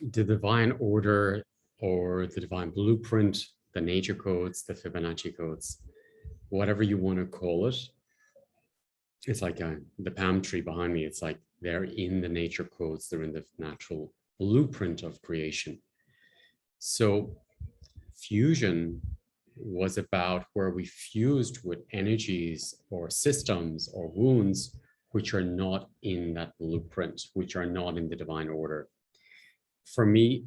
the divine order or the divine blueprint, the nature codes, the Fibonacci codes, whatever you want to call it. It's like the palm tree behind me. It's like they're in the nature codes. They're in the natural blueprint of creation. So fusion was about where we fused with energies or systems or wounds which are not in that blueprint, which are not in the divine order. For me,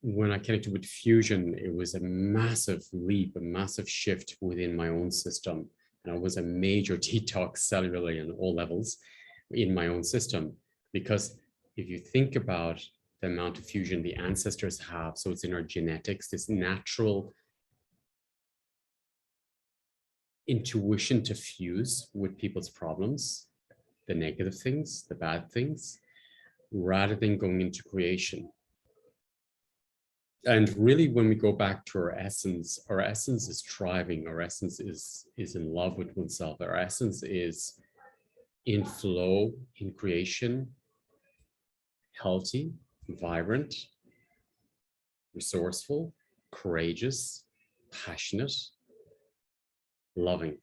when I connected with fusion, it was a massive leap, a massive shift within my own system. And it was a major detox cellularly on all levels in my own system. Because if you think about the amount of fusion the ancestors have, so it's in our genetics, this natural intuition to fuse with people's problems, the negative things, the bad things, rather than going into creation. And really, when we go back to our essence is thriving, our essence is in love with oneself, our essence is in flow, in creation, healthy, vibrant, resourceful, courageous, passionate, loving.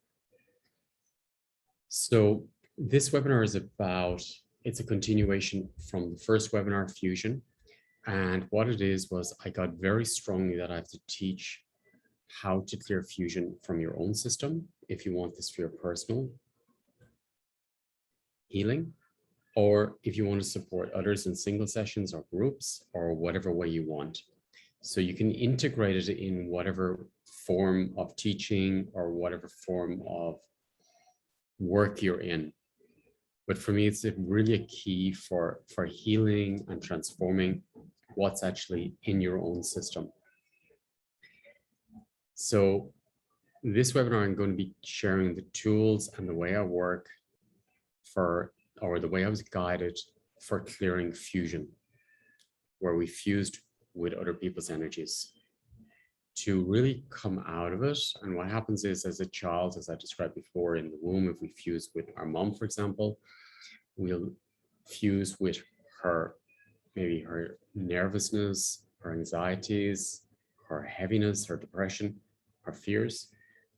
So this webinar is it's a continuation from the first webinar, Fusion. And what it is was I got very strongly that I have to teach how to clear fusion from your own system if you want this for your personal healing, or if you want to support others in single sessions or groups or whatever way you want. So you can integrate it in whatever form of teaching or whatever form of work you're in. But for me, it's really a key for healing and transforming what's actually in your own system. So this webinar, I'm going to be sharing the tools and the way I work or the way I was guided for clearing fusion, where we fused with other people's energies to really come out of it. And what happens is, as a child, as I described before, in the womb, if we fuse with our mom, for example, we'll fuse with her, maybe her nervousness, her anxieties, her heaviness, her depression, her fears,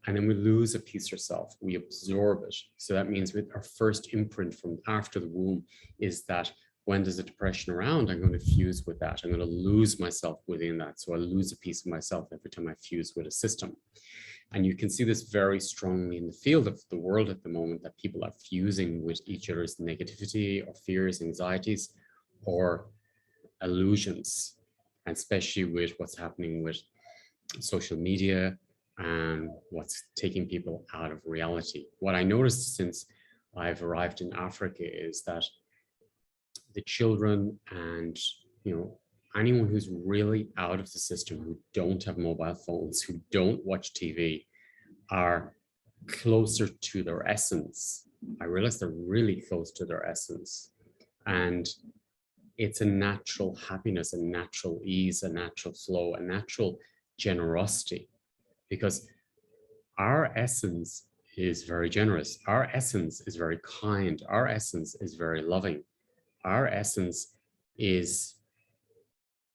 and then we lose a piece of ourselves. We absorb it. So that means with our first imprint from after the womb is that when there's a depression around, I'm going to fuse with that. I'm going to lose myself within that. So I lose a piece of myself every time I fuse with a system. And you can see this very strongly in the field of the world at the moment, that people are fusing with each other's negativity or fears, anxieties, or illusions, and especially with what's happening with social media and what's taking people out of reality. What I noticed since I've arrived in Africa is that the children and anyone who's really out of the system, who don't have mobile phones, who don't watch TV, are closer to their essence. I realize they're really close to their essence. And it's a natural happiness, a natural ease, a natural flow, a natural generosity, because our essence is very generous. Our essence is very kind. Our essence is very loving. Our essence is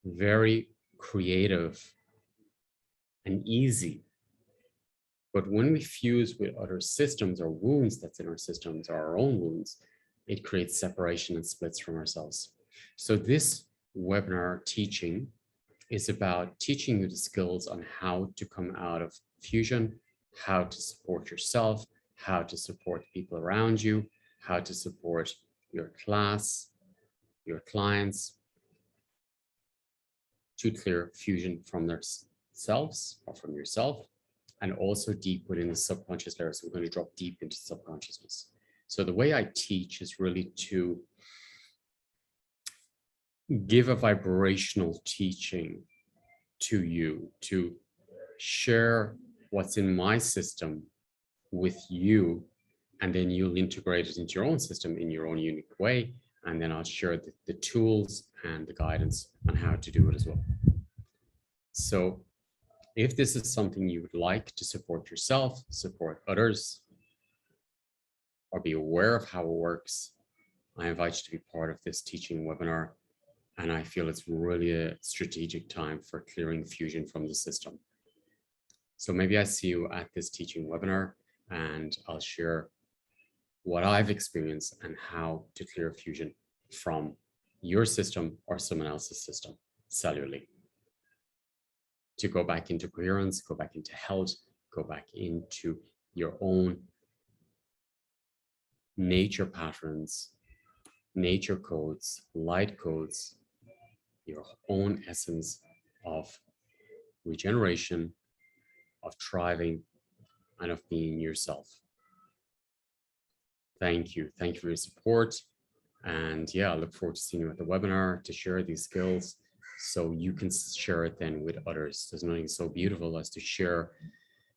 very creative and easy. But when we fuse with other systems or wounds that's in our systems, or our own wounds, it creates separation and splits from ourselves. So this webinar teaching is about teaching you the skills on how to come out of fusion, how to support yourself, how to support people around you, how to support your class, your clients, to clear fusion from themselves or from yourself, and also deep within the subconscious layer. So we're going to drop deep into subconsciousness. So the way I teach is really to give a vibrational teaching to you, to share what's in my system with you, and then you'll integrate it into your own system in your own unique way. And then I'll share the tools and the guidance on how to do it as well. So if this is something you would like to support yourself, support others, or be aware of how it works, I invite you to be part of this teaching webinar And I feel it's really a strategic time for clearing fusion from the system. So maybe I see you at this teaching webinar, and I'll share what I've experienced and how to clear fusion from your system or someone else's system cellularly. To go back into coherence, go back into health, go back into your own nature patterns, nature codes, light codes, your own essence of regeneration, of thriving, and of being yourself. Thank you. Thank you for your support. And yeah, I look forward to seeing you at the webinar to share these skills so you can share it then with others. There's nothing so beautiful as to share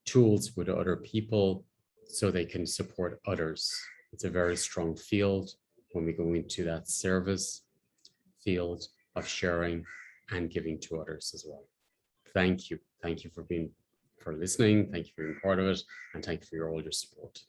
tools with other people so they can support others. It's a very strong field when we go into that service field of sharing and giving to others as well. Thank you. Thank you for listening. Thank you for being part of it. And thank you for all your support.